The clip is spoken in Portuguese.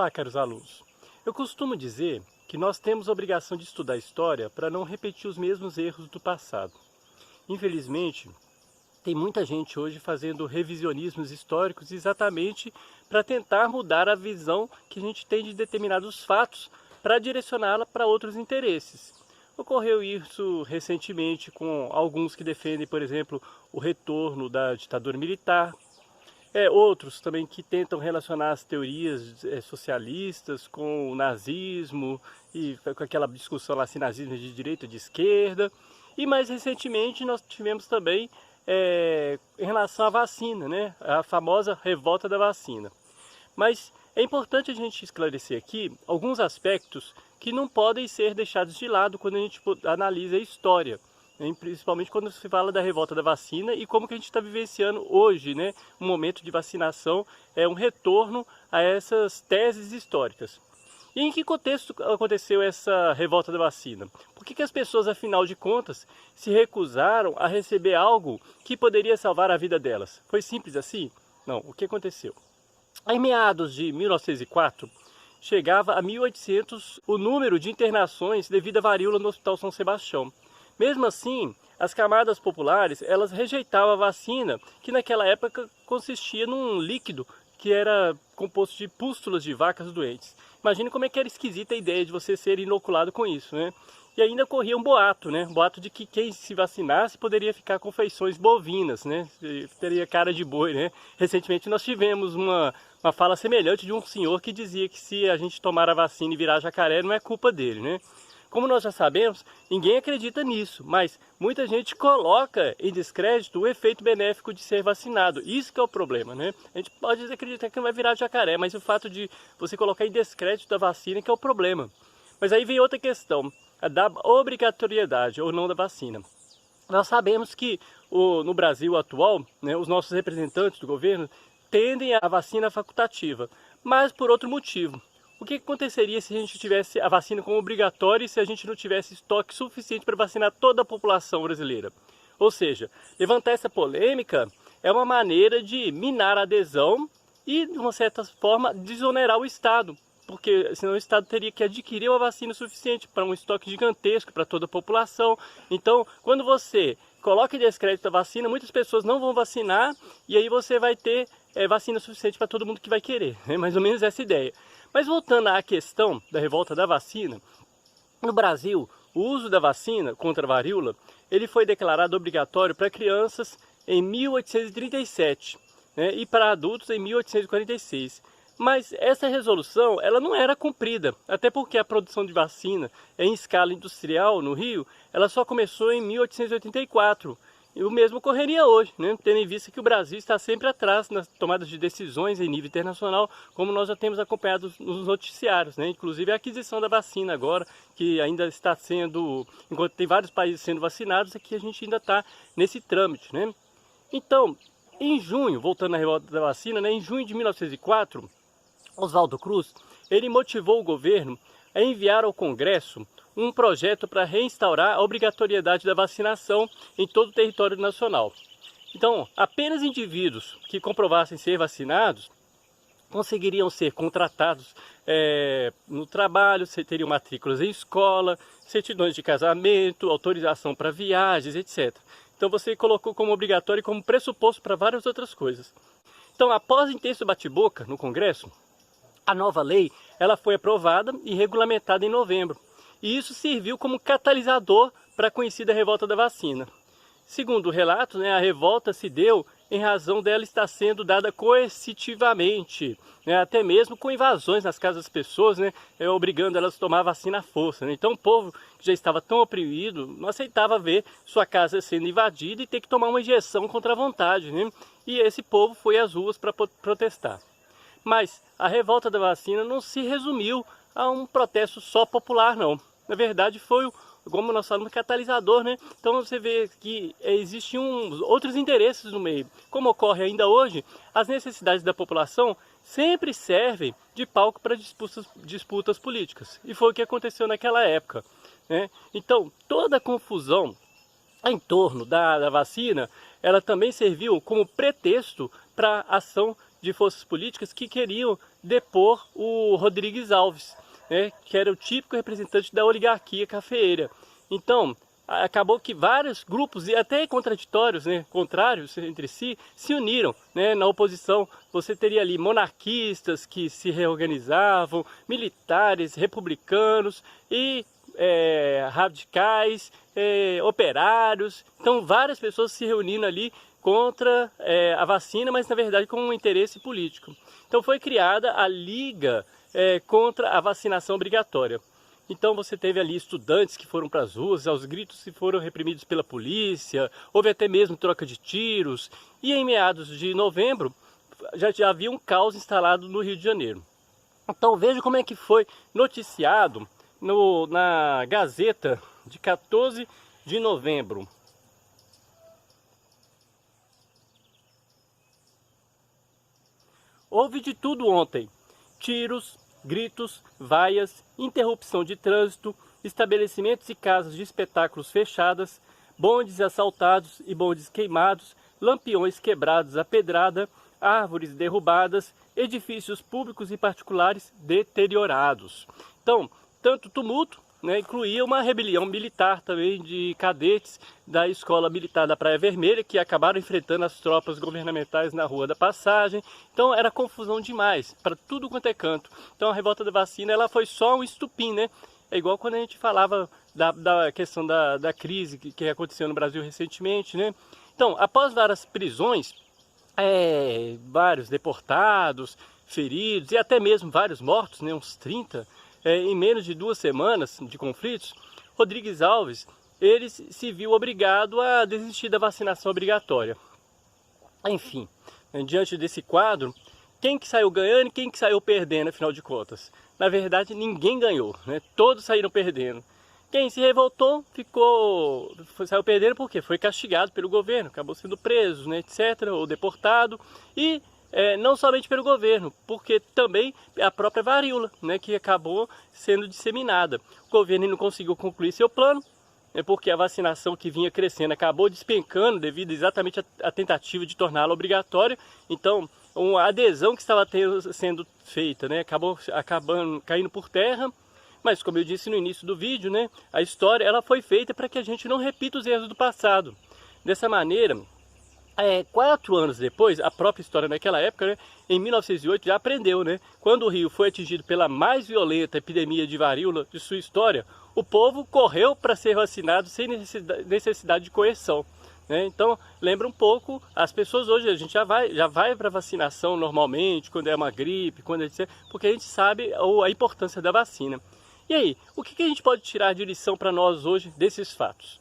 Olá, caros alunos. Eu costumo dizer que nós temos a obrigação de estudar a história para não repetir os mesmos erros do passado. Infelizmente, tem muita gente hoje fazendo revisionismos históricos exatamente para tentar mudar a visão que a gente tem de determinados fatos para direcioná-la para outros interesses. Ocorreu isso recentemente com alguns que defendem, por exemplo, o retorno da ditadura militar. Outros também que tentam relacionar as teorias socialistas com o nazismo e com aquela discussão lá se nazismo é de direita ou de esquerda. E mais recentemente nós tivemos também em relação à vacina, né? A famosa revolta da vacina. Mas é importante a gente esclarecer aqui alguns aspectos que não podem ser deixados de lado quando a gente analisa a história. Principalmente quando se fala da revolta da vacina e como que a gente está vivenciando hoje, né? Um momento de vacinação, um retorno a essas teses históricas. E em que contexto aconteceu essa revolta da vacina? Por que as pessoas, afinal de contas, se recusaram a receber algo que poderia salvar a vida delas? Foi simples assim? Não, o que aconteceu? Em meados de 1904, chegava a 1.800 o número de internações devido à varíola no Hospital São Sebastião. Mesmo assim, as camadas populares, elas rejeitavam a vacina, que naquela época consistia num líquido que era composto de pústulas de vacas doentes. Imagine como é que era esquisita a ideia de você ser inoculado com isso, né? E ainda corria um boato, né? Um boato de que quem se vacinasse poderia ficar com feições bovinas, né? Teria cara de boi, né? Recentemente nós tivemos uma fala semelhante de um senhor que dizia que se a gente tomar a vacina e virar jacaré não é culpa dele, né? Como nós já sabemos, ninguém acredita nisso, mas muita gente coloca em descrédito o efeito benéfico de ser vacinado. Isso que é o problema, né? A gente pode acreditar que não vai virar jacaré, mas o fato de você colocar em descrédito da vacina que é o problema. Mas aí vem outra questão, a da obrigatoriedade ou não da vacina. Nós sabemos que no Brasil atual, né, os nossos representantes do governo tendem a vacina facultativa, mas por outro motivo. O que aconteceria se a gente tivesse a vacina como obrigatória e se a gente não tivesse estoque suficiente para vacinar toda a população brasileira? Ou seja, levantar essa polêmica é uma maneira de minar a adesão e, de uma certa forma, desonerar o Estado. Porque senão o Estado teria que adquirir uma vacina suficiente para um estoque gigantesco para toda a população. Então, quando você coloca em descrédito a vacina, muitas pessoas não vão vacinar e aí você vai ter vacina suficiente para todo mundo que vai querer. É mais ou menos essa ideia. Mas voltando à questão da revolta da vacina, no Brasil, o uso da vacina contra a varíola, ele foi declarado obrigatório para crianças em 1837, né, e para adultos em 1846. Mas essa resolução ela não era cumprida, até porque a produção de vacina em escala industrial no Rio, ela só começou em 1884. E o mesmo ocorreria hoje, né? Tendo em vista que o Brasil está sempre atrás nas tomadas de decisões em nível internacional, como nós já temos acompanhado nos noticiários, né? Inclusive a aquisição da vacina agora, que ainda está sendo, enquanto tem vários países sendo vacinados, aqui a gente ainda está nesse trâmite, né? Então, em junho, voltando à revolta da vacina, né? Em junho de 1904, Oswaldo Cruz, ele motivou o governo a enviar ao Congresso um projeto para reinstaurar a obrigatoriedade da vacinação em todo o território nacional. Então, apenas indivíduos que comprovassem ser vacinados conseguiriam ser contratados no trabalho, teriam matrículas em escola, certidões de casamento, autorização para viagens, etc. Então você colocou como obrigatório e como pressuposto para várias outras coisas. Então, após intenso bate-boca no Congresso, a nova lei ela foi aprovada e regulamentada em novembro. E isso serviu como catalisador para a conhecida revolta da vacina. Segundo o relato, né, a revolta se deu em razão dela estar sendo dada coercitivamente, né, até mesmo com invasões nas casas das pessoas, né, obrigando elas a tomar a vacina à força. Né. Então o povo que já estava tão oprimido não aceitava ver sua casa sendo invadida e ter que tomar uma injeção contra a vontade. Né. E esse povo foi às ruas para protestar. Mas a revolta da vacina não se resumiu a um protesto só popular, não. Na verdade, foi, como nós falamos, catalisador, né? Então você vê que existem outros interesses no meio. Como ocorre ainda hoje, as necessidades da população sempre servem de palco para disputas políticas. E foi o que aconteceu naquela época, né? Então, toda a confusão em torno da vacina, ela também serviu como pretexto para a ação de forças políticas que queriam depor o Rodrigues Alves, né, que era o típico representante da oligarquia cafeeira. Então, acabou que vários grupos, e até contraditórios, né, contrários entre si, se uniram, né, na oposição. Você teria ali monarquistas que se reorganizavam, militares, republicanos e radicais, operários. Então, várias pessoas se reunindo ali contra a vacina, mas na verdade com um interesse político. Então, foi criada a Liga contra a vacinação obrigatória. Então você teve ali estudantes que foram para as ruas, aos gritos se foram reprimidos pela polícia, houve até mesmo troca de tiros, e em meados de novembro já havia um caos instalado no Rio de Janeiro. Então veja como é que foi noticiado na Gazeta de 14 de novembro. Houve de tudo ontem: tiros, gritos, vaias, interrupção de trânsito, estabelecimentos e casas de espetáculos fechadas, bondes assaltados e bondes queimados, lampiões quebrados à pedrada, árvores derrubadas, edifícios públicos e particulares deteriorados. Então, tanto tumulto, né, incluía uma rebelião militar também de cadetes da Escola Militar da Praia Vermelha, que acabaram enfrentando as tropas governamentais na Rua da Passagem. Então era confusão demais, para tudo quanto é canto. Então a revolta da vacina ela foi só um estupim, né? É igual quando a gente falava da questão da crise que aconteceu no Brasil recentemente, né? Então, após várias prisões, vários deportados, feridos e até mesmo vários mortos, né, uns 30, em menos de 2 semanas de conflitos, Rodrigues Alves ele se viu obrigado a desistir da vacinação obrigatória. Enfim, diante desse quadro, quem que saiu ganhando e quem que saiu perdendo, afinal de contas? Na verdade, ninguém ganhou, né? Todos saíram perdendo. Quem se revoltou saiu perdendo porque foi castigado pelo governo, acabou sendo preso, né, etc., ou deportado, e não somente pelo governo, porque também a própria varíola, né, que acabou sendo disseminada. O governo não conseguiu concluir seu plano, porque a vacinação que vinha crescendo acabou despencando devido exatamente à tentativa de torná-la obrigatória. Então, uma adesão que estava sendo feita, né, acabando caindo por terra. Mas, como eu disse no início do vídeo, né, a história ela foi feita para que a gente não repita os erros do passado. Dessa maneira, 4 anos depois, a própria história naquela época, né, em 1908, já aprendeu, né? Quando o Rio foi atingido pela mais violenta epidemia de varíola de sua história, o povo correu para ser vacinado sem necessidade de coerção, né? Então, lembra um pouco, as pessoas hoje, a gente já vai para vacinação normalmente, quando é uma gripe, porque a gente sabe a importância da vacina. E aí, o que a gente pode tirar de lição para nós hoje desses fatos?